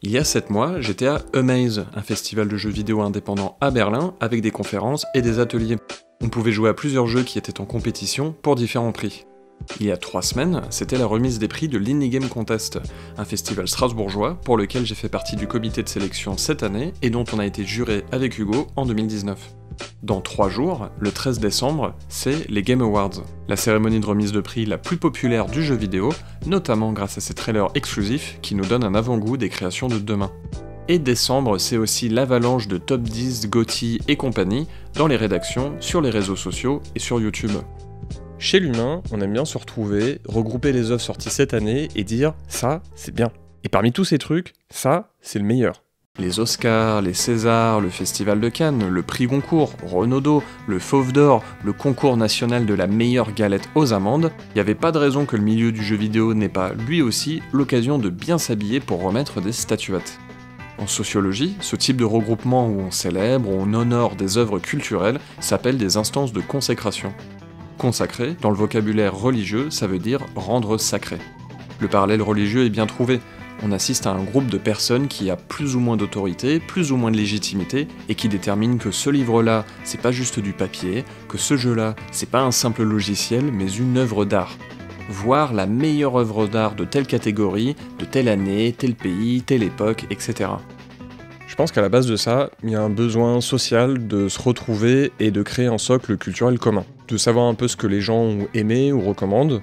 Il y a 7 mois, j'étais à Amaze, un festival de jeux vidéo indépendant à Berlin, avec des conférences et des ateliers. On pouvait jouer à plusieurs jeux qui étaient en compétition pour différents prix. Il y a 3 semaines, c'était la remise des prix de l'Indie Game Contest, un festival strasbourgeois pour lequel j'ai fait partie du comité de sélection cette année et dont on a été juré avec Hugo en 2019. Dans 3 jours, le 13 décembre, c'est les Game Awards, la cérémonie de remise de prix la plus populaire du jeu vidéo, notamment grâce à ses trailers exclusifs qui nous donnent un avant-goût des créations de demain. Et décembre, c'est aussi l'avalanche de top 10, GOTY et compagnie dans les rédactions, sur les réseaux sociaux et sur YouTube. Chez l'humain, on aime bien se retrouver, regrouper les œuvres sorties cette année et dire « ça, c'est bien ». Et parmi tous ces trucs, ça, c'est le meilleur. Les Oscars, les Césars, le Festival de Cannes, le prix Goncourt, Renaudot, le Fauve d'Or, le concours national de la meilleure galette aux amandes, il n'y avait pas de raison que le milieu du jeu vidéo n'ait pas, lui aussi, l'occasion de bien s'habiller pour remettre des statuettes. En sociologie, ce type de regroupement où on célèbre, où on honore des œuvres culturelles, s'appelle des instances de consécration. Consacrer, dans le vocabulaire religieux, ça veut dire rendre sacré. Le parallèle religieux est bien trouvé. On assiste à un groupe de personnes qui a plus ou moins d'autorité, plus ou moins de légitimité, et qui détermine que ce livre-là, c'est pas juste du papier, que ce jeu-là, c'est pas un simple logiciel, mais une œuvre d'art. Voire la meilleure œuvre d'art de telle catégorie, de telle année, tel pays, telle époque, etc. Je pense qu'à la base de ça, il y a un besoin social de se retrouver et de créer un socle culturel commun. De savoir un peu ce que les gens ont aimé ou recommandent,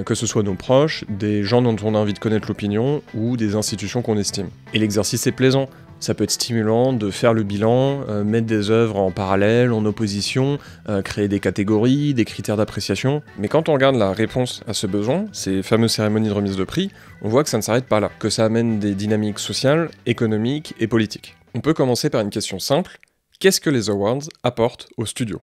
que ce soit nos proches, des gens dont on a envie de connaître l'opinion, ou des institutions qu'on estime. Et l'exercice est plaisant. Ça peut être stimulant de faire le bilan, mettre des œuvres en parallèle, en opposition, créer des catégories, des critères d'appréciation. Mais quand on regarde la réponse à ce besoin, ces fameuses cérémonies de remise de prix, on voit que ça ne s'arrête pas là, que ça amène des dynamiques sociales, économiques et politiques. On peut commencer par une question simple, qu'est-ce que les awards apportent aux studios ?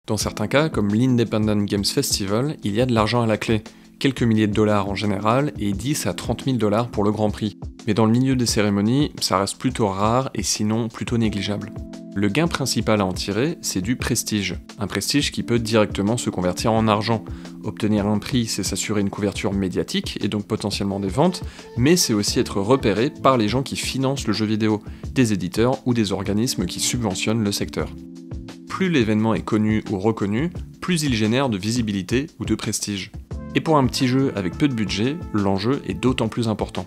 Dans certains cas, comme l'Independent Games Festival, il y a de l'argent à la clé. Quelques milliers de dollars en général, et 10 à 30 000 $ pour le Grand Prix. Mais dans le milieu des cérémonies, ça reste plutôt rare et sinon plutôt négligeable. Le gain principal à en tirer, c'est du prestige. Un prestige qui peut directement se convertir en argent. Obtenir un prix, c'est s'assurer une couverture médiatique et donc potentiellement des ventes, mais c'est aussi être repéré par les gens qui financent le jeu vidéo, des éditeurs ou des organismes qui subventionnent le secteur. Plus l'événement est connu ou reconnu, plus il génère de visibilité ou de prestige. Et pour un petit jeu avec peu de budget, l'enjeu est d'autant plus important.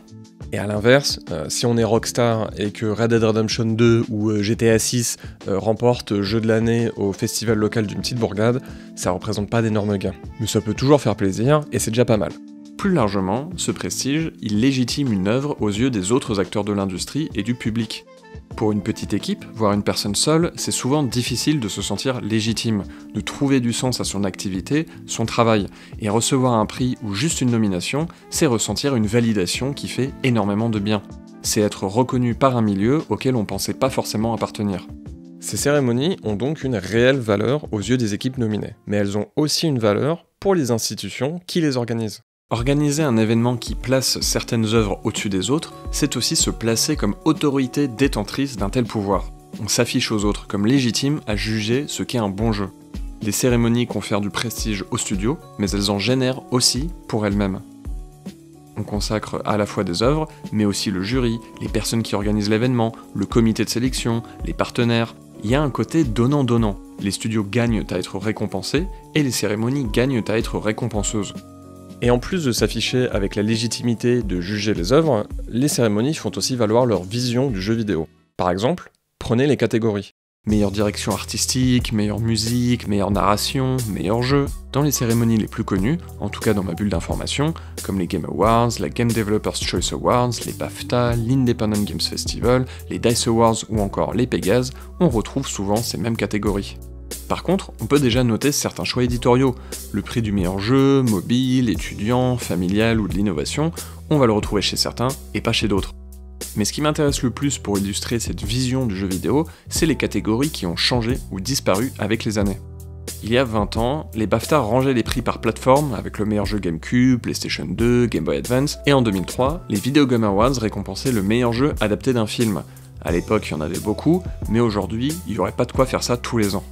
Et à l'inverse, si on est Rockstar et que Red Dead Redemption 2 ou GTA 6 remportent jeu de l'année au festival local d'une petite bourgade, ça représente pas d'énormes gains. Mais ça peut toujours faire plaisir, et c'est déjà pas mal. Plus largement, ce prestige, il légitime une œuvre aux yeux des autres acteurs de l'industrie et du public. Pour une petite équipe, voire une personne seule, c'est souvent difficile de se sentir légitime, de trouver du sens à son activité, son travail, et recevoir un prix ou juste une nomination, c'est ressentir une validation qui fait énormément de bien. C'est être reconnu par un milieu auquel on pensait pas forcément appartenir. Ces cérémonies ont donc une réelle valeur aux yeux des équipes nominées, mais elles ont aussi une valeur pour les institutions qui les organisent. Organiser un événement qui place certaines œuvres au-dessus des autres, c'est aussi se placer comme autorité détentrice d'un tel pouvoir. On s'affiche aux autres comme légitime à juger ce qu'est un bon jeu. Les cérémonies confèrent du prestige aux studios, mais elles en génèrent aussi pour elles-mêmes. On consacre à la fois des œuvres, mais aussi le jury, les personnes qui organisent l'événement, le comité de sélection, les partenaires. Il y a un côté donnant-donnant. Les studios gagnent à être récompensés, et les cérémonies gagnent à être récompenseuses. Et en plus de s'afficher avec la légitimité de juger les œuvres, les cérémonies font aussi valoir leur vision du jeu vidéo. Par exemple, prenez les catégories. Meilleure direction artistique, meilleure musique, meilleure narration, meilleur jeu. Dans les cérémonies les plus connues, en tout cas dans ma bulle d'information, comme les Game Awards, la Game Developers Choice Awards, les BAFTA, l'Independent Games Festival, les DICE Awards ou encore les Pégase, on retrouve souvent ces mêmes catégories. Par contre, on peut déjà noter certains choix éditoriaux. Le prix du meilleur jeu, mobile, étudiant, familial ou de l'innovation, on va le retrouver chez certains et pas chez d'autres. Mais ce qui m'intéresse le plus pour illustrer cette vision du jeu vidéo, c'est les catégories qui ont changé ou disparu avec les années. Il y a 20 ans, les BAFTA rangeaient les prix par plateforme avec le meilleur jeu GameCube, PlayStation 2, Game Boy Advance, et en 2003, les Video Game Awards récompensaient le meilleur jeu adapté d'un film. À l'époque, il y en avait beaucoup, mais aujourd'hui, il n'y aurait pas de quoi faire ça tous les ans.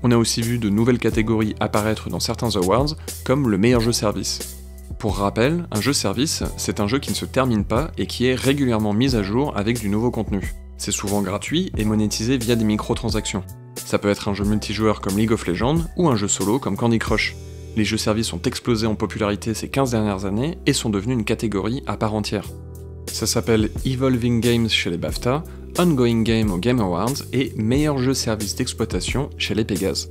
On a aussi vu de nouvelles catégories apparaître dans certains awards, comme le meilleur jeu service. Pour rappel, un jeu-service, c'est un jeu qui ne se termine pas et qui est régulièrement mis à jour avec du nouveau contenu. C'est souvent gratuit et monétisé via des microtransactions. Ça peut être un jeu multijoueur comme League of Legends ou un jeu solo comme Candy Crush. Les jeux-services ont explosé en popularité ces 15 dernières années et sont devenus une catégorie à part entière. Ça s'appelle Evolving Games chez les BAFTA, Ongoing Game aux Game Awards et Meilleur jeu service d'exploitation chez les Pégases.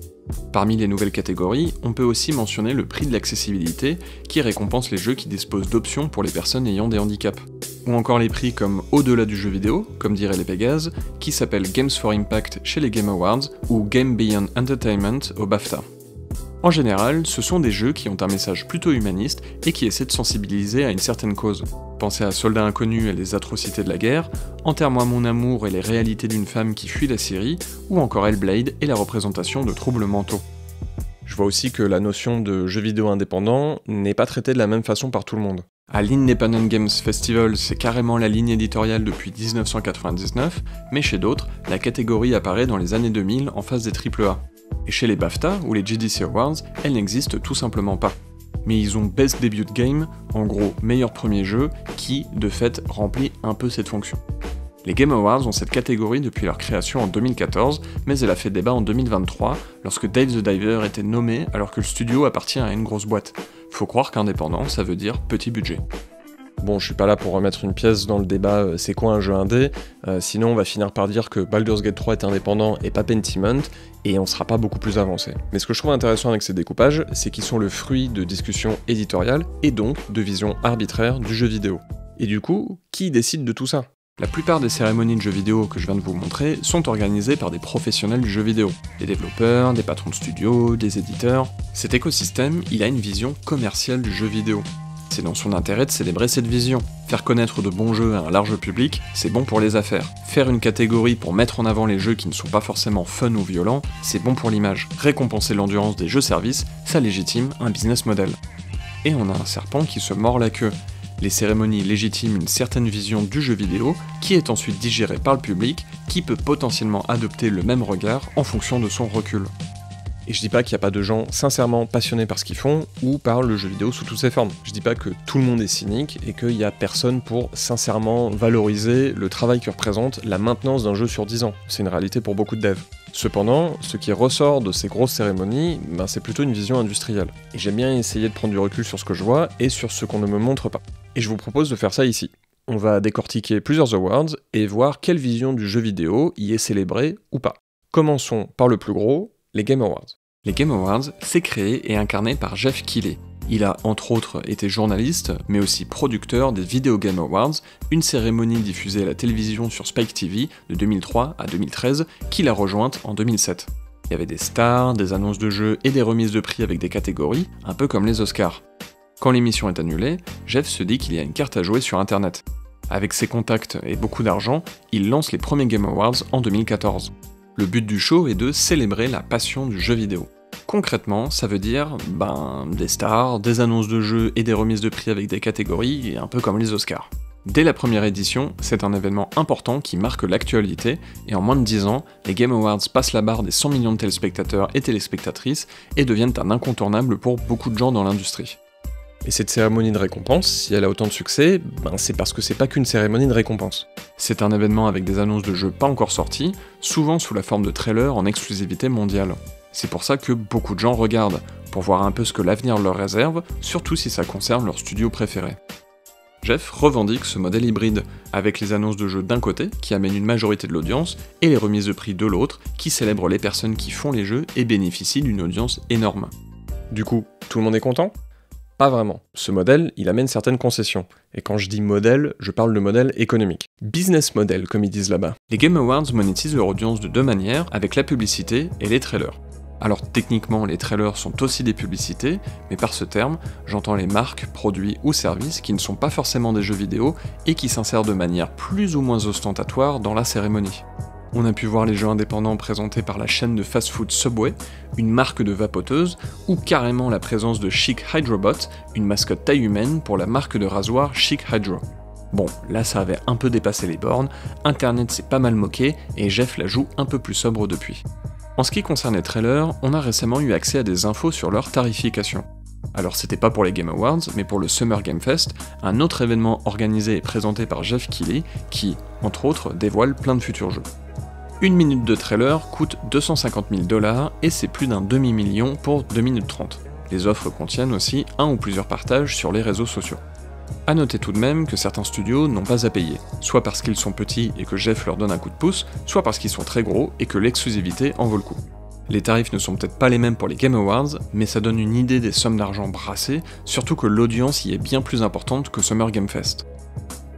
Parmi les nouvelles catégories, on peut aussi mentionner le prix de l'accessibilité qui récompense les jeux qui disposent d'options pour les personnes ayant des handicaps. Ou encore les prix comme Au-delà du jeu vidéo, comme diraient les Pégases, qui s'appelle Games for Impact chez les Game Awards ou Game Beyond Entertainment au BAFTA. En général, ce sont des jeux qui ont un message plutôt humaniste et qui essaient de sensibiliser à une certaine cause. Pensez à Soldats Inconnus et les atrocités de la guerre, Enterre-moi mon amour et les réalités d'une femme qui fuit la Syrie, ou encore Hellblade et la représentation de troubles mentaux. Je vois aussi que la notion de jeu vidéo indépendant n'est pas traitée de la même façon par tout le monde. À l'Independent Games Festival, c'est carrément la ligne éditoriale depuis 1999, mais chez d'autres, la catégorie apparaît dans les années 2000 en face des AAA. Et chez les BAFTA ou les GDC Awards, elle n'existe tout simplement pas. Mais ils ont Best Debut Game, en gros meilleur premier jeu, qui, de fait, remplit un peu cette fonction. Les Game Awards ont cette catégorie depuis leur création en 2014, mais elle a fait débat en 2023, lorsque Dave the Diver était nommé alors que le studio appartient à une grosse boîte. Faut croire qu'indépendant, ça veut dire petit budget. Bon, je suis pas là pour remettre une pièce dans le débat c'est quoi un jeu indé, sinon on va finir par dire que Baldur's Gate 3 est indépendant et pas Pentiment, et on sera pas beaucoup plus avancé. Mais ce que je trouve intéressant avec ces découpages, c'est qu'ils sont le fruit de discussions éditoriales, et donc de visions arbitraires du jeu vidéo. Et du coup, qui décide de tout ça ? La plupart des cérémonies de jeux vidéo que je viens de vous montrer sont organisées par des professionnels du jeu vidéo. Des développeurs, des patrons de studios, des éditeurs. Cet écosystème, il a une vision commerciale du jeu vidéo. C'est dans son intérêt de célébrer cette vision. Faire connaître de bons jeux à un large public, c'est bon pour les affaires. Faire une catégorie pour mettre en avant les jeux qui ne sont pas forcément fun ou violents, c'est bon pour l'image. Récompenser l'endurance des jeux-services, ça légitime un business model. Et on a un serpent qui se mord la queue. Les cérémonies légitiment une certaine vision du jeu vidéo, qui est ensuite digérée par le public, qui peut potentiellement adopter le même regard en fonction de son recul. Et je dis pas qu'il n'y a pas de gens sincèrement passionnés par ce qu'ils font, ou par le jeu vidéo sous toutes ses formes. Je dis pas que tout le monde est cynique, et qu'il y a personne pour sincèrement valoriser le travail que représente la maintenance d'un jeu sur 10 ans. C'est une réalité pour beaucoup de devs. Cependant, ce qui ressort de ces grosses cérémonies, c'est plutôt une vision industrielle. Et j'aime bien essayer de prendre du recul sur ce que je vois, et sur ce qu'on ne me montre pas. Et je vous propose de faire ça ici. On va décortiquer plusieurs awards, et voir quelle vision du jeu vidéo y est célébrée ou pas. Commençons par le plus gros, les Game Awards. Les Game Awards, c'est créé et incarné par Geoff Keighley. Il a entre autres été journaliste, mais aussi producteur des Video Game Awards, une cérémonie diffusée à la télévision sur Spike TV de 2003 à 2013, qu'il a rejointe en 2007. Il y avait des stars, des annonces de jeux et des remises de prix avec des catégories, un peu comme les Oscars. Quand l'émission est annulée, Geoff se dit qu'il y a une carte à jouer sur internet. Avec ses contacts et beaucoup d'argent, il lance les premiers Game Awards en 2014. Le but du show est de célébrer la passion du jeu vidéo. Concrètement, ça veut dire, des stars, des annonces de jeux et des remises de prix avec des catégories, un peu comme les Oscars. Dès la première édition, c'est un événement important qui marque l'actualité, et en moins de 10 ans, les Game Awards passent la barre des 100 millions de téléspectateurs et téléspectatrices, et deviennent un incontournable pour beaucoup de gens dans l'industrie. Et cette cérémonie de récompense, si elle a autant de succès, c'est parce que c'est pas qu'une cérémonie de récompense. C'est un événement avec des annonces de jeux pas encore sortis, souvent sous la forme de trailers en exclusivité mondiale. C'est pour ça que beaucoup de gens regardent, pour voir un peu ce que l'avenir leur réserve, surtout si ça concerne leur studio préféré. Geoff revendique ce modèle hybride, avec les annonces de jeux d'un côté, qui amènent une majorité de l'audience, et les remises de prix de l'autre, qui célèbrent les personnes qui font les jeux et bénéficient d'une audience énorme. Du coup, tout le monde est content ? Pas vraiment. Ce modèle, il amène certaines concessions. Et quand je dis modèle, je parle de modèle économique. Business model, comme ils disent là-bas. Les Game Awards monétisent leur audience de deux manières, avec la publicité et les trailers. Alors techniquement, les trailers sont aussi des publicités, mais par ce terme, j'entends les marques, produits ou services qui ne sont pas forcément des jeux vidéo et qui s'insèrent de manière plus ou moins ostentatoire dans la cérémonie. On a pu voir les jeux indépendants présentés par la chaîne de fast-food Subway, une marque de vapoteuse, ou carrément la présence de Chic Hydrobot, une mascotte taille humaine pour la marque de rasoir Chic Hydro. Bon, là ça avait un peu dépassé les bornes, internet s'est pas mal moqué, et Geoff la joue un peu plus sobre depuis. En ce qui concerne les trailers, on a récemment eu accès à des infos sur leur tarification. Alors c'était pas pour les Game Awards, mais pour le Summer Game Fest, un autre événement organisé et présenté par Geoff Keighley, qui, entre autres, dévoile plein de futurs jeux. Une minute de trailer coûte 250 000 $ et c'est plus d'un demi-million pour 2 minutes 30. Les offres contiennent aussi un ou plusieurs partages sur les réseaux sociaux. A noter tout de même que certains studios n'ont pas à payer, soit parce qu'ils sont petits et que Geoff leur donne un coup de pouce, soit parce qu'ils sont très gros et que l'exclusivité en vaut le coup. Les tarifs ne sont peut-être pas les mêmes pour les Game Awards, mais ça donne une idée des sommes d'argent brassées, surtout que l'audience y est bien plus importante que Summer Game Fest.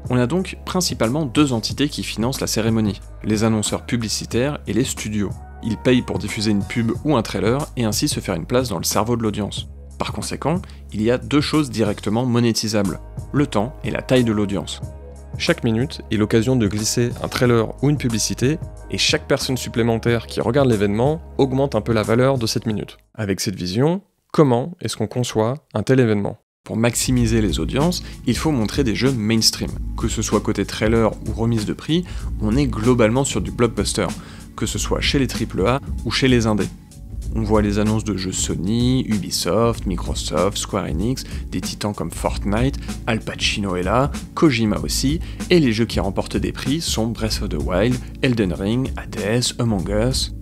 On a donc principalement deux entités qui financent la cérémonie, les annonceurs publicitaires et les studios. Ils payent pour diffuser une pub ou un trailer et ainsi se faire une place dans le cerveau de l'audience. Par conséquent, il y a deux choses directement monétisables, le temps et la taille de l'audience. Chaque minute est l'occasion de glisser un trailer ou une publicité, et chaque personne supplémentaire qui regarde l'événement augmente un peu la valeur de cette minute. Avec cette vision, comment est-ce qu'on conçoit un tel événement ? Pour maximiser les audiences, il faut montrer des jeux mainstream. Que ce soit côté trailer ou remise de prix, on est globalement sur du blockbuster, que ce soit chez les AAA ou chez les indés. On voit les annonces de jeux Sony, Ubisoft, Microsoft, Square Enix, des titans comme Fortnite, Al Pacino est là, Kojima aussi, et les jeux qui remportent des prix sont Breath of the Wild, Elden Ring, Hades, Among Us.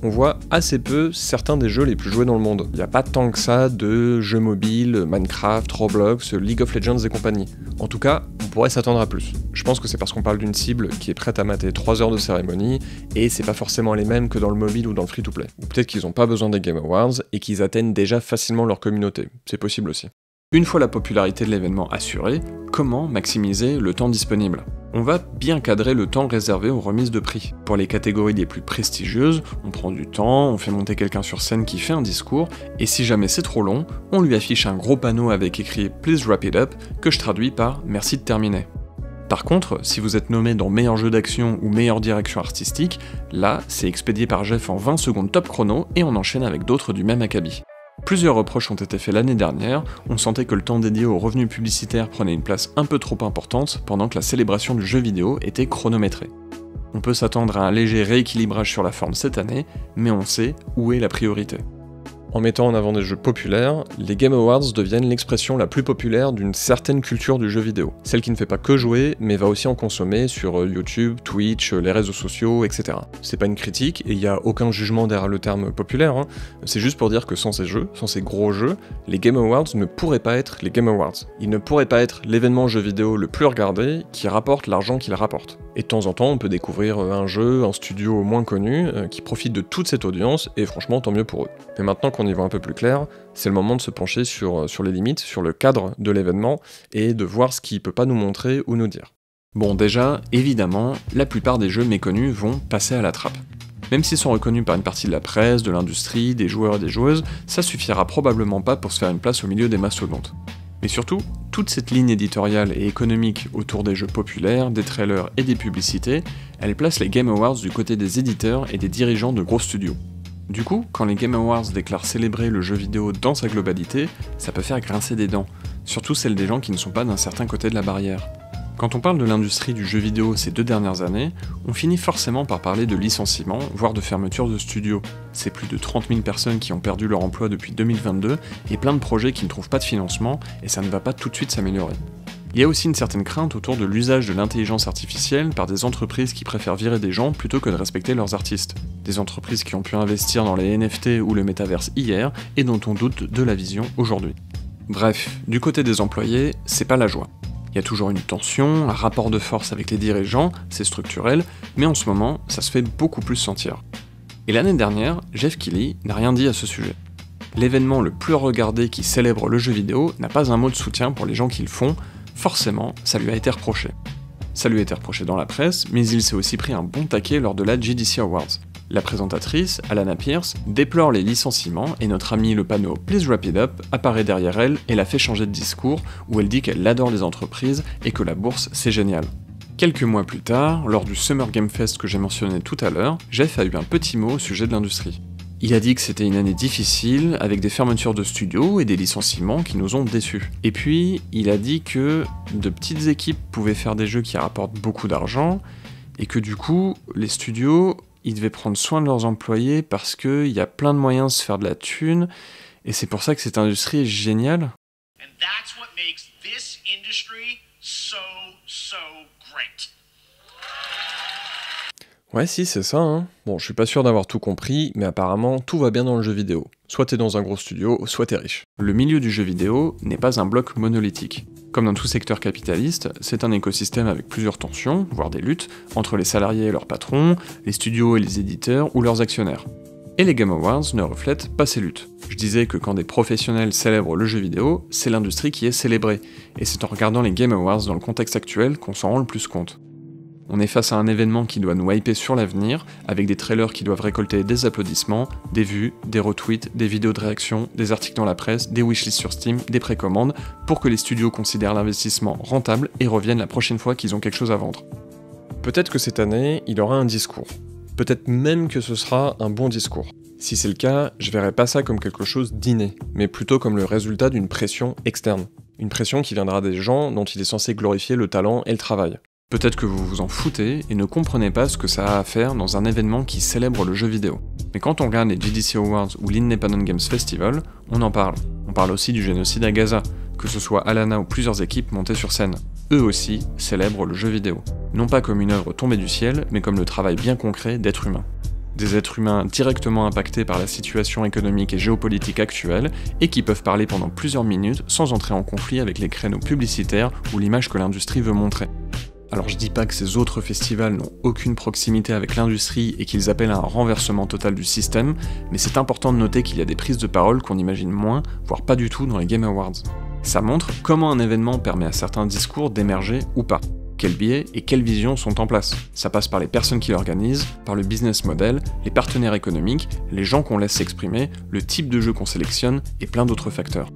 On voit assez peu certains des jeux les plus joués dans le monde. Il n'y a pas tant que ça de jeux mobiles, Minecraft, Roblox, League of Legends et compagnie. En tout cas, on pourrait s'attendre à plus. Je pense que c'est parce qu'on parle d'une cible qui est prête à mater 3 heures de cérémonie, et c'est pas forcément les mêmes que dans le mobile ou dans le free-to-play. Ou peut-être qu'ils n'ont pas besoin des Game Awards, et qu'ils atteignent déjà facilement leur communauté. C'est possible aussi. Une fois la popularité de l'événement assurée, comment maximiser le temps disponible ? On va bien cadrer le temps réservé aux remises de prix. Pour les catégories les plus prestigieuses, on prend du temps, on fait monter quelqu'un sur scène qui fait un discours, et si jamais c'est trop long, on lui affiche un gros panneau avec écrit « Please wrap it up » que je traduis par « Merci de terminer ». Par contre, si vous êtes nommé dans meilleur jeu d'action ou meilleure direction artistique, là, c'est expédié par Geoff en 20 secondes top chrono et on enchaîne avec d'autres du même acabit. Plusieurs reproches ont été faits l'année dernière, on sentait que le temps dédié aux revenus publicitaires prenait une place un peu trop importante pendant que la célébration du jeu vidéo était chronométrée. On peut s'attendre à un léger rééquilibrage sur la forme cette année, mais on sait où est la priorité. En mettant en avant des jeux populaires, les Game Awards deviennent l'expression la plus populaire d'une certaine culture du jeu vidéo. Celle qui ne fait pas que jouer, mais va aussi en consommer sur YouTube, Twitch, les réseaux sociaux, etc. C'est pas une critique, et il n'y a aucun jugement derrière le terme populaire, c'est juste pour dire que sans ces jeux, sans ces gros jeux, les Game Awards ne pourraient pas être les Game Awards. Ils ne pourraient pas être l'événement jeu vidéo le plus regardé, qui rapporte l'argent qu'il rapporte. Et de temps en temps, on peut découvrir un jeu, un studio moins connu, qui profite de toute cette audience, et franchement, tant mieux pour eux. Mais maintenant qu'on y voit un peu plus clair, c'est le moment de se pencher sur les limites, sur le cadre de l'événement, et de voir ce qu'il peut pas nous montrer ou nous dire. Bon déjà, évidemment, la plupart des jeux méconnus vont passer à la trappe. Même s'ils sont reconnus par une partie de la presse, de l'industrie, des joueurs et des joueuses, ça suffira probablement pas pour se faire une place au milieu des mastodontes. Mais surtout, toute cette ligne éditoriale et économique autour des jeux populaires, des trailers et des publicités, elle place les Game Awards du côté des éditeurs et des dirigeants de gros studios. Du coup, quand les Game Awards déclarent célébrer le jeu vidéo dans sa globalité, ça peut faire grincer des dents, surtout celles des gens qui ne sont pas d'un certain côté de la barrière. Quand on parle de l'industrie du jeu vidéo ces 2 dernières années, on finit forcément par parler de licenciements, voire de fermeture de studios. C'est plus de 30 000 personnes qui ont perdu leur emploi depuis 2022, et plein de projets qui ne trouvent pas de financement, et ça ne va pas tout de suite s'améliorer. Il y a aussi une certaine crainte autour de l'usage de l'intelligence artificielle par des entreprises qui préfèrent virer des gens plutôt que de respecter leurs artistes. Des entreprises qui ont pu investir dans les NFT ou le métaverse hier, et dont on doute de la vision aujourd'hui. Bref, du côté des employés, c'est pas la joie. Il y a toujours une tension, un rapport de force avec les dirigeants, c'est structurel, mais en ce moment, ça se fait beaucoup plus sentir. Et l'année dernière, Geoff Keighley n'a rien dit à ce sujet. L'événement le plus regardé qui célèbre le jeu vidéo n'a pas un mot de soutien pour les gens qui le font, forcément, ça lui a été reproché. Ça lui a été reproché dans la presse, mais il s'est aussi pris un bon taquet lors de la GDC Awards. La présentatrice, Alana Pierce, déplore les licenciements et notre amie le panneau « Please wrap it up » apparaît derrière elle et la fait changer de discours où elle dit qu'elle adore les entreprises et que la bourse c'est génial. Quelques mois plus tard, lors du Summer Game Fest que j'ai mentionné tout à l'heure, Geoff a eu un petit mot au sujet de l'industrie. Il a dit que c'était une année difficile, avec des fermetures de studios et des licenciements qui nous ont déçus. Et puis, il a dit que de petites équipes pouvaient faire des jeux qui rapportent beaucoup d'argent, et que du coup, les studios, ils devaient prendre soin de leurs employés parce qu'il y a plein de moyens de se faire de la thune, Et c'est pour ça que cette industrie est géniale. And that's what makes this industry so great. Ouais, si, c'est ça, hein. Bon, je suis pas sûr d'avoir tout compris, mais apparemment, tout va bien dans le jeu vidéo. Soit t'es dans un gros studio, soit t'es riche. Le milieu du jeu vidéo n'est pas un bloc monolithique. Comme dans tout secteur capitaliste, c'est un écosystème avec plusieurs tensions, voire des luttes, entre les salariés et leurs patrons, les studios et les éditeurs ou leurs actionnaires. Et les Game Awards ne reflètent pas ces luttes. Je disais que quand des professionnels célèbrent le jeu vidéo, c'est l'industrie qui est célébrée, et c'est en regardant les Game Awards dans le contexte actuel qu'on s'en rend le plus compte. On est face à un événement qui doit nous hyper sur l'avenir, avec des trailers qui doivent récolter des applaudissements, des vues, des retweets, des vidéos de réaction, des articles dans la presse, des wishlists sur Steam, des précommandes, pour que les studios considèrent l'investissement rentable et reviennent la prochaine fois qu'ils ont quelque chose à vendre. Peut-être que cette année, il aura un discours. Peut-être même que ce sera un bon discours. Si c'est le cas, je verrai pas ça comme quelque chose d'inné, mais plutôt comme le résultat d'une pression externe. Une pression qui viendra des gens dont il est censé glorifier le talent et le travail. Peut-être que vous vous en foutez et ne comprenez pas ce que ça a à faire dans un événement qui célèbre le jeu vidéo. Mais quand on regarde les GDC Awards ou l'Independent Games Festival, on en parle. On parle aussi du génocide à Gaza, que ce soit Alana ou plusieurs équipes montées sur scène. Eux aussi célèbrent le jeu vidéo. Non pas comme une œuvre tombée du ciel, mais comme le travail bien concret d'êtres humains. Des êtres humains directement impactés par la situation économique et géopolitique actuelle, et qui peuvent parler pendant plusieurs minutes sans entrer en conflit avec les créneaux publicitaires ou l'image que l'industrie veut montrer. Alors je dis pas que ces autres festivals n'ont aucune proximité avec l'industrie et qu'ils appellent à un renversement total du système, mais c'est important de noter qu'il y a des prises de parole qu'on imagine moins, voire pas du tout dans les Game Awards. Ça montre comment un événement permet à certains discours d'émerger ou pas. Quels biais et quelles visions sont en place. Ça passe par les personnes qui l'organisent, par le business model, les partenaires économiques, les gens qu'on laisse s'exprimer, le type de jeu qu'on sélectionne et plein d'autres facteurs.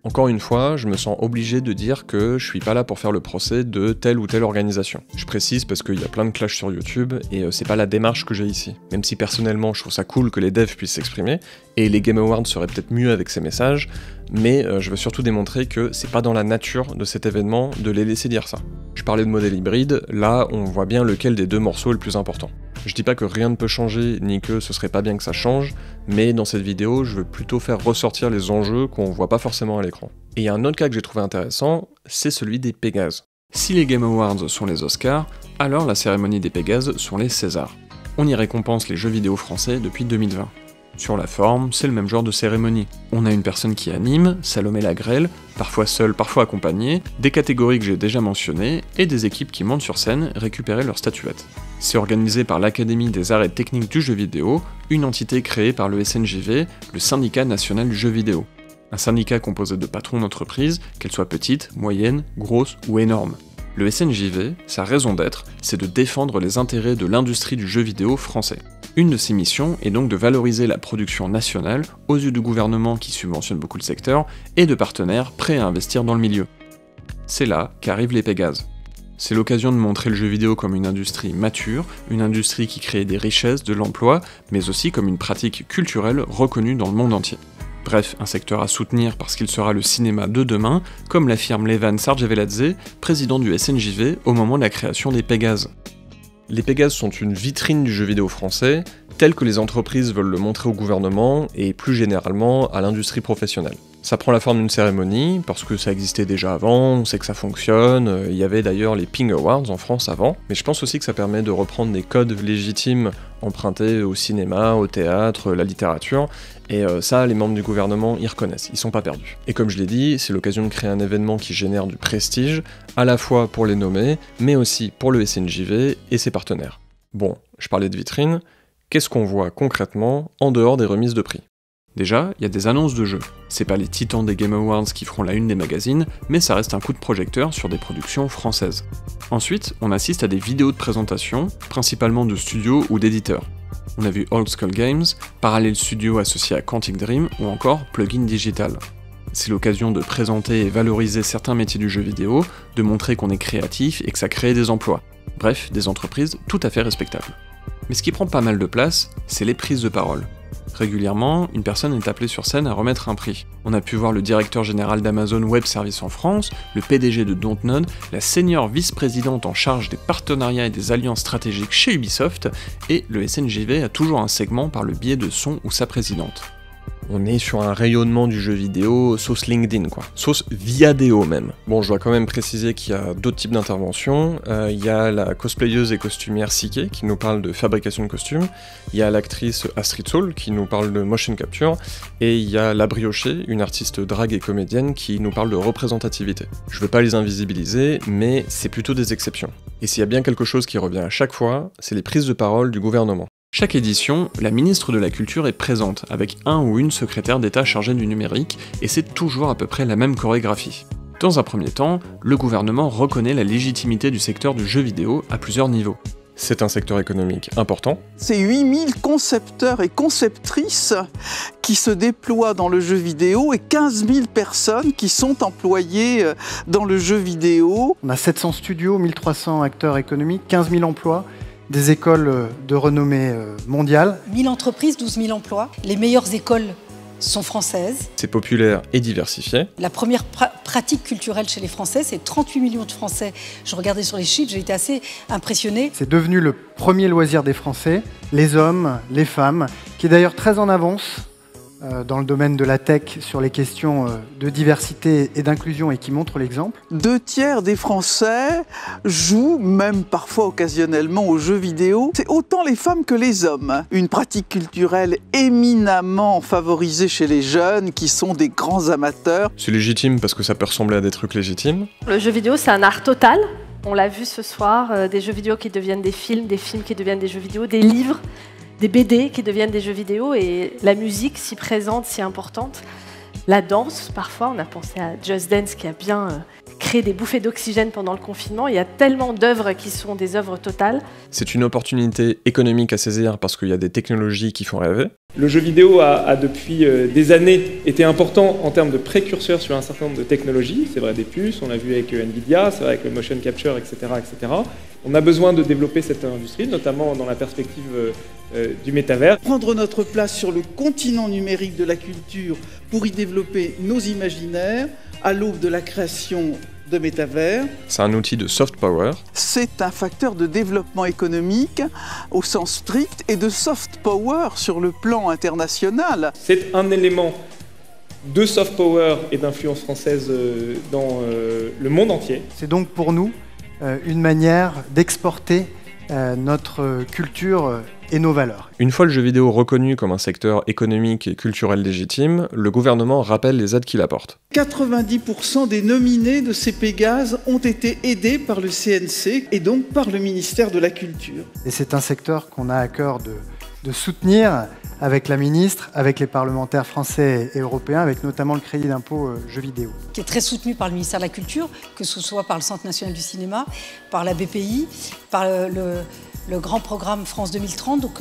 Encore une fois, je me sens obligé de dire que je suis pas là pour faire le procès de telle ou telle organisation. Je précise parce qu'il y a plein de clashs sur YouTube et c'est pas la démarche que j'ai ici. Même si personnellement je trouve ça cool que les devs puissent s'exprimer, et les Game Awards seraient peut-être mieux avec ces messages, mais je veux surtout démontrer que c'est pas dans la nature de cet événement de les laisser dire ça. Je parlais de modèle hybride, là on voit bien lequel des deux morceaux est le plus important. Je dis pas que rien ne peut changer, ni que ce serait pas bien que ça change, mais dans cette vidéo, je veux plutôt faire ressortir les enjeux qu'on voit pas forcément à l'écran. Et il y a un autre cas que j'ai trouvé intéressant, c'est celui des Pégases. Si les Game Awards sont les Oscars, alors la cérémonie des Pégases sont les Césars. On y récompense les jeux vidéo français depuis 2020. Sur la forme, c'est le même genre de cérémonie. On a une personne qui anime, Salomé Lagrelle, parfois seule, parfois accompagnée, des catégories que j'ai déjà mentionnées, et des équipes qui montent sur scène récupérer leurs statuettes. C'est organisé par l'Académie des arts et techniques du jeu vidéo, une entité créée par le SNJV, le Syndicat national du jeu vidéo. Un syndicat composé de patrons d'entreprises, qu'elles soient petites, moyennes, grosses ou énormes. Le SNJV, sa raison d'être, c'est de défendre les intérêts de l'industrie du jeu vidéo français. Une de ses missions est donc de valoriser la production nationale aux yeux du gouvernement qui subventionne beaucoup le secteur et de partenaires prêts à investir dans le milieu. C'est là qu'arrivent les Pégases. C'est l'occasion de montrer le jeu vidéo comme une industrie mature, une industrie qui crée des richesses, de l'emploi, mais aussi comme une pratique culturelle reconnue dans le monde entier. Bref, un secteur à soutenir parce qu'il sera le cinéma de demain, comme l'affirme Levan Sarjeveladze, président du SNJV au moment de la création des Pégases. Les Pégases sont une vitrine du jeu vidéo français, tel que les entreprises veulent le montrer au gouvernement et plus généralement à l'industrie professionnelle. Ça prend la forme d'une cérémonie, parce que ça existait déjà avant, on sait que ça fonctionne, il y avait d'ailleurs les Ping Awards en France avant, mais je pense aussi que ça permet de reprendre des codes légitimes empruntés au cinéma, au théâtre, la littérature, et ça, les membres du gouvernement y reconnaissent, ils sont pas perdus. Et comme je l'ai dit, c'est l'occasion de créer un événement qui génère du prestige, à la fois pour les nommés, mais aussi pour le SNJV et ses partenaires. Bon, je parlais de vitrine, qu'est-ce qu'on voit concrètement en dehors des remises de prix ? Déjà, il y a des annonces de jeux. C'est pas les titans des Game Awards qui feront la une des magazines, mais ça reste un coup de projecteur sur des productions françaises. Ensuite, on assiste à des vidéos de présentation, principalement de studios ou d'éditeurs. On a vu Old School Games, Parallel Studio associé à Quantic Dream, ou encore Plugin Digital. C'est l'occasion de présenter et valoriser certains métiers du jeu vidéo, de montrer qu'on est créatif et que ça crée des emplois. Bref, des entreprises tout à fait respectables. Mais ce qui prend pas mal de place, c'est les prises de parole. Régulièrement, une personne est appelée sur scène à remettre un prix. On a pu voir le directeur général d'Amazon Web Services en France, le PDG de Dontnod, la senior vice-présidente en charge des partenariats et des alliances stratégiques chez Ubisoft, et le SNJV a toujours un segment par le biais de son ou sa présidente. On est sur un rayonnement du jeu vidéo sauce LinkedIn, quoi. Sauce Viadeo même. Bon, je dois quand même préciser qu'il y a d'autres types d'interventions. Il y a la cosplayeuse et costumière Psyché qui nous parle de fabrication de costumes. Il y a l'actrice Astrid Soul qui nous parle de motion capture. Et il y a La Briochée, une artiste drague et comédienne qui nous parle de représentativité. Je veux pas les invisibiliser, mais c'est plutôt des exceptions. Et s'il y a bien quelque chose qui revient à chaque fois, c'est les prises de parole du gouvernement. Chaque édition, la ministre de la Culture est présente, avec un ou une secrétaire d'État chargée du numérique, et c'est toujours à peu près la même chorégraphie. Dans un premier temps, le gouvernement reconnaît la légitimité du secteur du jeu vidéo à plusieurs niveaux. C'est un secteur économique important. C'est 8000 concepteurs et conceptrices qui se déploient dans le jeu vidéo et 15 000 personnes qui sont employées dans le jeu vidéo. On a 700 studios, 1300 acteurs économiques, 15 000 emplois. Des écoles de renommée mondiale. 1000 entreprises, 12 000 emplois. Les meilleures écoles sont françaises. C'est populaire et diversifié. La première pratique culturelle chez les Français, c'est 38 millions de Français. Je regardais sur les chiffres, j'ai été assez impressionnée. C'est devenu le premier loisir des Français, les hommes, les femmes, qui est d'ailleurs très en avance dans le domaine de la tech sur les questions de diversité et d'inclusion et qui montre l'exemple. 2/3 des Français jouent, même parfois occasionnellement, aux jeux vidéo. C'est autant les femmes que les hommes. Une pratique culturelle éminemment favorisée chez les jeunes qui sont des grands amateurs. C'est légitime parce que ça peut ressembler à des trucs légitimes. Le jeu vidéo, c'est un art total. On l'a vu ce soir, des jeux vidéo qui deviennent des films qui deviennent des jeux vidéo, des livres, des BD qui deviennent des jeux vidéo, et la musique si présente, si importante. La danse, parfois, on a pensé à Just Dance qui a bien créé des bouffées d'oxygène pendant le confinement. Il y a tellement d'œuvres qui sont des œuvres totales. C'est une opportunité économique à saisir parce qu'il y a des technologies qui font rêver. Le jeu vidéo a depuis des années été important en termes de précurseur sur un certain nombre de technologies. C'est vrai des puces, on l'a vu avec Nvidia, c'est vrai avec le motion capture, etc., etc. On a besoin de développer cette industrie, notamment dans la perspective du métavers. Prendre notre place sur le continent numérique de la culture pour y développer nos imaginaires à l'aube de la création de métavers. C'est un outil de soft power. C'est un facteur de développement économique au sens strict et de soft power sur le plan international. C'est un élément de soft power et d'influence française dans le monde entier. C'est donc pour nous une manière d'exporter notre culture et nos valeurs. Une fois le jeu vidéo reconnu comme un secteur économique et culturel légitime, le gouvernement rappelle les aides qu'il apporte. 90% des nominés de ces Pégases ont été aidés par le CNC et donc par le ministère de la Culture. Et c'est un secteur qu'on a à cœur de soutenir avec la ministre, avec les parlementaires français et européens, avec notamment le crédit d'impôt jeux vidéo. Qui est très soutenu par le ministère de la Culture, que ce soit par le Centre national du cinéma, par la BPI, par le grand programme France 2030. Donc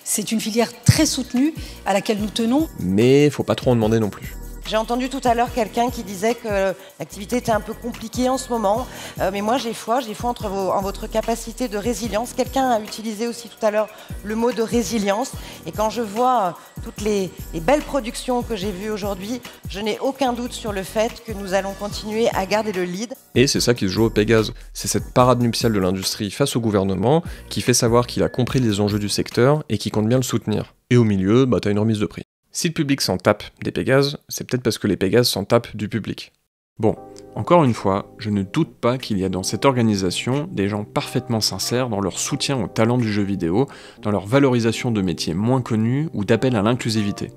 c'est une filière très soutenue à laquelle nous tenons. Mais faut pas trop en demander non plus. J'ai entendu tout à l'heure quelqu'un qui disait que l'activité était un peu compliquée en ce moment, mais moi j'ai foi en votre capacité de résilience. Quelqu'un a utilisé aussi tout à l'heure le mot de résilience, et quand je vois toutes les belles productions que j'ai vues aujourd'hui, je n'ai aucun doute sur le fait que nous allons continuer à garder le lead. Et c'est ça qui se joue au Pégase, c'est cette parade nuptiale de l'industrie face au gouvernement qui fait savoir qu'il a compris les enjeux du secteur et qui compte bien le soutenir. Et au milieu, t'as une remise de prix. Si le public s'en tape des Pégases, c'est peut-être parce que les Pégases s'en tapent du public. Bon, encore une fois, je ne doute pas qu'il y a dans cette organisation des gens parfaitement sincères dans leur soutien au talent du jeu vidéo, dans leur valorisation de métiers moins connus ou d'appel à l'inclusivité.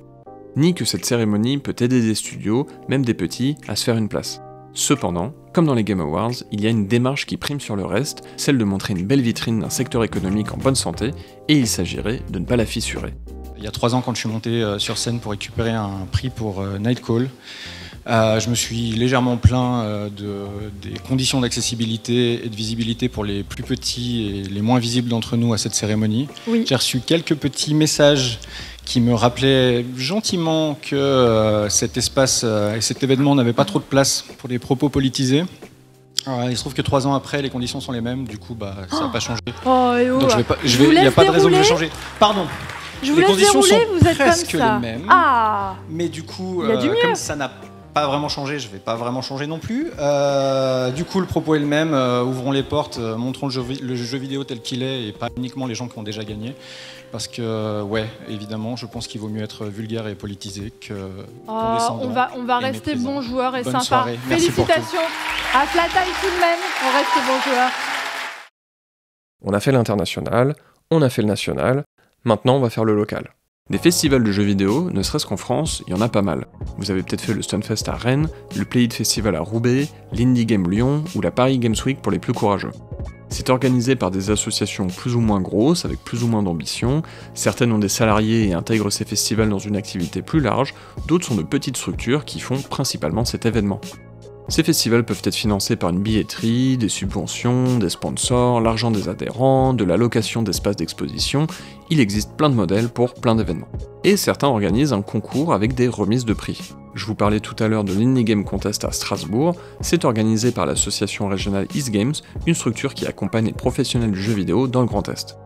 Ni que cette cérémonie peut aider des studios, même des petits, à se faire une place. Cependant, comme dans les Game Awards, il y a une démarche qui prime sur le reste, celle de montrer une belle vitrine d'un secteur économique en bonne santé, et il s'agirait de ne pas la fissurer. Il y a 3 ans, quand je suis monté sur scène pour récupérer un prix pour Nightcall, je me suis légèrement plaint des conditions d'accessibilité et de visibilité pour les plus petits et les moins visibles d'entre nous à cette cérémonie. Oui. J'ai reçu quelques petits messages qui me rappelaient gentiment que cet espace et cet événement n'avaient pas trop de place pour des propos politisés. Alors, il se trouve que 3 ans après, les conditions sont les mêmes, du coup ça n'a pas changé. Oh, et oh. Donc il n'y a pas de raison de les changer. Pardon. Je vous les laisse conditions dérouler, sont vous êtes presque comme ça. les mêmes. Ah. Mais du coup, Il y a du mieux. comme ça n'a pas vraiment changé, je vais pas vraiment changer non plus. Du coup, le propos est le même, ouvrons les portes, montrons le jeu vidéo tel qu'il est et pas uniquement les gens qui ont déjà gagné. Parce que, ouais, évidemment, je pense qu'il vaut mieux être vulgaire et politisé que condescendant. On va rester bons joueurs et Bonne sympas. soirée. Merci Félicitations à Flataille tout de même, on reste bons joueurs. On a fait l'international, on a fait le national, maintenant on va faire le local. Des festivals de jeux vidéo, ne serait-ce qu'en France, il y en a pas mal. Vous avez peut-être fait le Stunfest à Rennes, le Play It Festival à Roubaix, l'Indie Game Lyon ou la Paris Games Week pour les plus courageux. C'est organisé par des associations plus ou moins grosses, avec plus ou moins d'ambition. Certaines ont des salariés et intègrent ces festivals dans une activité plus large, d'autres sont de petites structures qui font principalement cet événement. Ces festivals peuvent être financés par une billetterie, des subventions, des sponsors, l'argent des adhérents, de la location d'espaces d'exposition, il existe plein de modèles pour plein d'événements. Et certains organisent un concours avec des remises de prix. Je vous parlais tout à l'heure de l'Indie Game Contest à Strasbourg, c'est organisé par l'association régionale East Games, une structure qui accompagne les professionnels du jeu vidéo dans le Grand Est.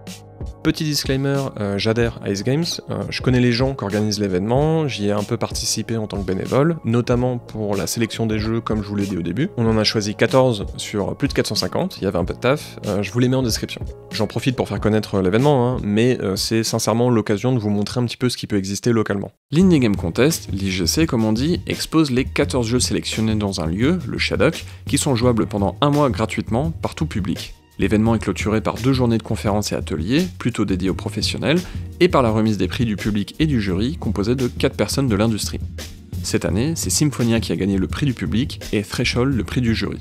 Petit disclaimer, j'adhère à East Games, je connais les gens qui organisent l'événement, j'y ai un peu participé en tant que bénévole, notamment pour la sélection des jeux comme je vous l'ai dit au début. On en a choisi 14 sur plus de 450, il y avait un peu de taf, je vous les mets en description. J'en profite pour faire connaître l'événement, mais c'est sincèrement l'occasion de vous montrer un petit peu ce qui peut exister localement. L'Indie Game Contest, l'IGC comme on dit, expose les 14 jeux sélectionnés dans un lieu, le Shadok, qui sont jouables pendant un mois gratuitement par tout public. L'événement est clôturé par 2 journées de conférences et ateliers, plutôt dédiés aux professionnels, et par la remise des prix du public et du jury, composé de 4 personnes de l'industrie. Cette année, c'est Symphonia qui a gagné le prix du public, et Threshold le prix du jury.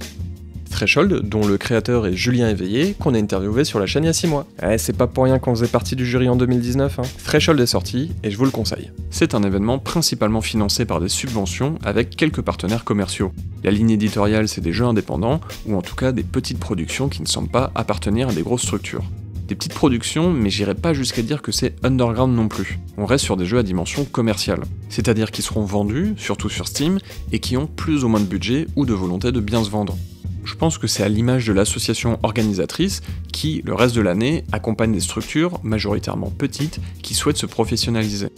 Threshold, dont le créateur est Julien Éveillé, qu'on a interviewé sur la chaîne il y a 6 mois. C'est pas pour rien qu'on faisait partie du jury en 2019, hein. Threshold est sorti, et je vous le conseille. C'est un événement principalement financé par des subventions, avec quelques partenaires commerciaux. La ligne éditoriale, c'est des jeux indépendants, ou en tout cas des petites productions qui ne semblent pas appartenir à des grosses structures. Des petites productions, mais j'irai pas jusqu'à dire que c'est underground non plus. On reste sur des jeux à dimension commerciale. C'est-à-dire qui seront vendus, surtout sur Steam, et qui ont plus ou moins de budget ou de volonté de bien se vendre. Je pense que c'est à l'image de l'association organisatrice qui, le reste de l'année, accompagne des structures, majoritairement petites, qui souhaitent se professionnaliser.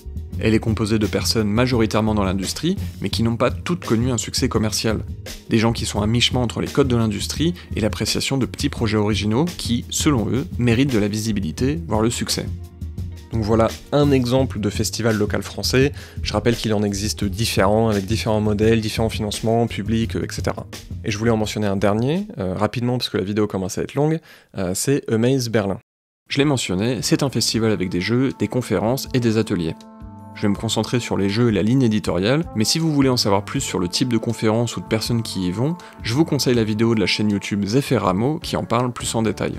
Elle est composée de personnes majoritairement dans l'industrie, mais qui n'ont pas toutes connu un succès commercial. Des gens qui sont à mi-chemin entre les codes de l'industrie et l'appréciation de petits projets originaux qui, selon eux, méritent de la visibilité, voire le succès. Donc voilà un exemple de festival local français, je rappelle qu'il en existe différents, avec différents modèles, différents financements, publics, etc. Et je voulais en mentionner un dernier, rapidement parce que la vidéo commence à être longue, c'est Amaze Berlin. Je l'ai mentionné, c'est un festival avec des jeux, des conférences et des ateliers. Je vais me concentrer sur les jeux et la ligne éditoriale, mais si vous voulez en savoir plus sur le type de conférences ou de personnes qui y vont, je vous conseille la vidéo de la chaîne YouTube Zefferamo qui en parle plus en détail.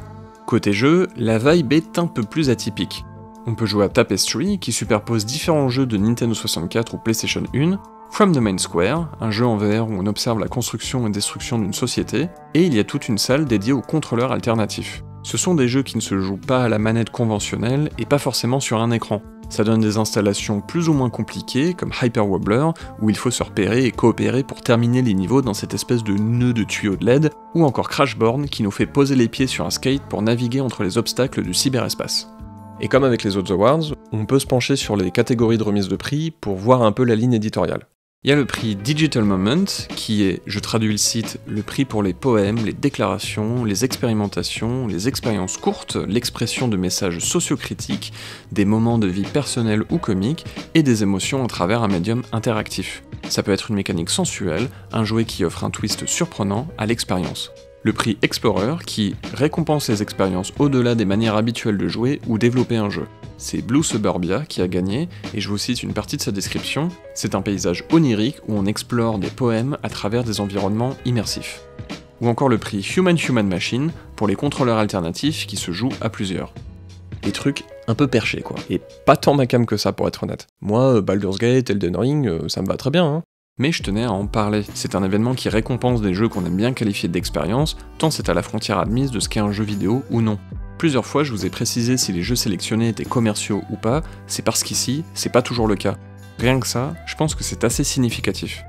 Côté jeu, la vibe est un peu plus atypique. On peut jouer à Tapestry, qui superpose différents jeux de Nintendo 64 ou PlayStation 1, From the Main Square, un jeu en VR où on observe la construction et destruction d'une société, et il y a toute une salle dédiée aux contrôleurs alternatifs. Ce sont des jeux qui ne se jouent pas à la manette conventionnelle et pas forcément sur un écran. Ça donne des installations plus ou moins compliquées, comme Hyper Wobbler, où il faut se repérer et coopérer pour terminer les niveaux dans cette espèce de nœud de tuyaux de LED, ou encore Crashborn, qui nous fait poser les pieds sur un skate pour naviguer entre les obstacles du cyberespace. Et comme avec les autres awards, on peut se pencher sur les catégories de remise de prix pour voir un peu la ligne éditoriale. Il y a le prix Digital Moment, qui est, je traduis le site, le prix pour les poèmes, les déclarations, les expérimentations, les expériences courtes, l'expression de messages sociocritiques, des moments de vie personnels ou comiques, et des émotions à travers un médium interactif. Ça peut être une mécanique sensuelle, un jouet qui offre un twist surprenant à l'expérience. Le prix Explorer, qui récompense les expériences au-delà des manières habituelles de jouer ou développer un jeu. C'est Blue Suburbia qui a gagné, et je vous cite une partie de sa description, c'est un paysage onirique où on explore des poèmes à travers des environnements immersifs. Ou encore le prix Human Machine pour les contrôleurs alternatifs qui se jouent à plusieurs. Des trucs un peu perchés quoi, et pas tant ma cam que ça pour être honnête. Moi, Baldur's Gate, Elden Ring, ça me va très bien hein. Mais je tenais à en parler, c'est un événement qui récompense des jeux qu'on aime bien qualifier d'expérience, tant c'est à la frontière admise de ce qu'est un jeu vidéo ou non. Plusieurs fois je vous ai précisé si les jeux sélectionnés étaient commerciaux ou pas, c'est parce qu'ici, c'est pas toujours le cas. Rien que ça, je pense que c'est assez significatif.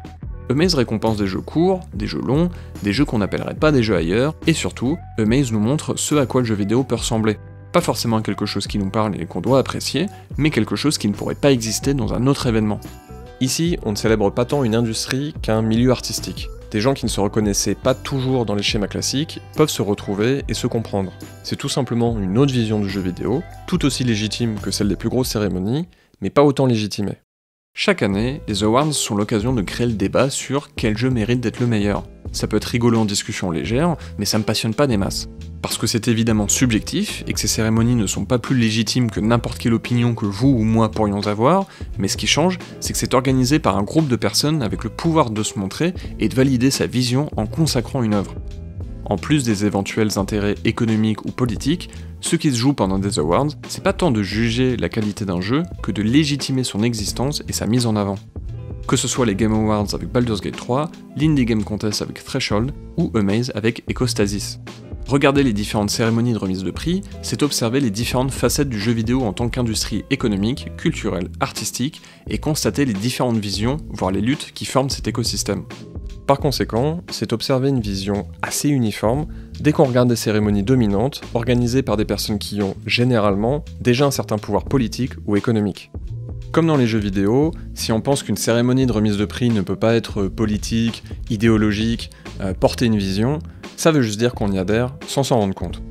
Amaze récompense des jeux courts, des jeux longs, des jeux qu'on n'appellerait pas des jeux ailleurs, et surtout, Amaze nous montre ce à quoi le jeu vidéo peut ressembler. Pas forcément quelque chose qui nous parle et qu'on doit apprécier, mais quelque chose qui ne pourrait pas exister dans un autre événement. Ici, on ne célèbre pas tant une industrie qu'un milieu artistique. Des gens qui ne se reconnaissaient pas toujours dans les schémas classiques peuvent se retrouver et se comprendre. C'est tout simplement une autre vision du jeu vidéo, tout aussi légitime que celle des plus grosses cérémonies, mais pas autant légitimée. Chaque année, les Awards sont l'occasion de créer le débat sur quel jeu mérite d'être le meilleur. Ça peut être rigolo en discussion légère, mais ça me passionne pas des masses. Parce que c'est évidemment subjectif, et que ces cérémonies ne sont pas plus légitimes que n'importe quelle opinion que vous ou moi pourrions avoir, mais ce qui change, c'est que c'est organisé par un groupe de personnes avec le pouvoir de se montrer et de valider sa vision en consacrant une œuvre. En plus des éventuels intérêts économiques ou politiques, ce qui se joue pendant des awards, c'est pas tant de juger la qualité d'un jeu que de légitimer son existence et sa mise en avant. Que ce soit les Game Awards avec Baldur's Gate 3, l'Indie Game Contest avec Threshold, ou Amaze avec Ecostasis. Regarder les différentes cérémonies de remise de prix, c'est observer les différentes facettes du jeu vidéo en tant qu'industrie économique, culturelle, artistique, et constater les différentes visions, voire les luttes qui forment cet écosystème. Par conséquent, c'est observer une vision assez uniforme dès qu'on regarde des cérémonies dominantes organisées par des personnes qui ont, généralement, déjà un certain pouvoir politique ou économique. Comme dans les jeux vidéo, si on pense qu'une cérémonie de remise de prix ne peut pas être politique, idéologique, porter une vision, ça veut juste dire qu'on y adhère sans s'en rendre compte.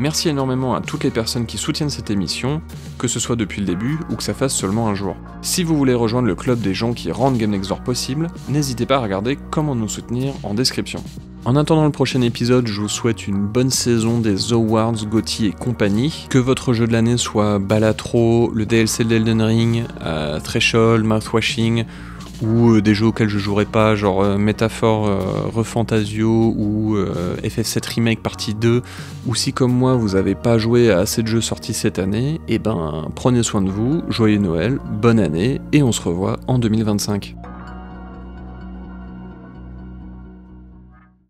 Merci énormément à toutes les personnes qui soutiennent cette émission, que ce soit depuis le début ou que ça fasse seulement un jour. Si vous voulez rejoindre le club des gens qui rendent Game Next Door possible, n'hésitez pas à regarder comment nous soutenir en description. En attendant le prochain épisode, je vous souhaite une bonne saison des Awards, GOTY et compagnie. Que votre jeu de l'année soit Balatro, le DLC d'Elden Ring, Threshold, Mouthwashing, ou des jeux auxquels je jouerai pas, genre Métaphore, Refantasio ou FF7 Remake partie 2, ou si comme moi vous avez pas joué à assez de jeux sortis cette année, et ben prenez soin de vous, joyeux Noël, bonne année, et on se revoit en 2025.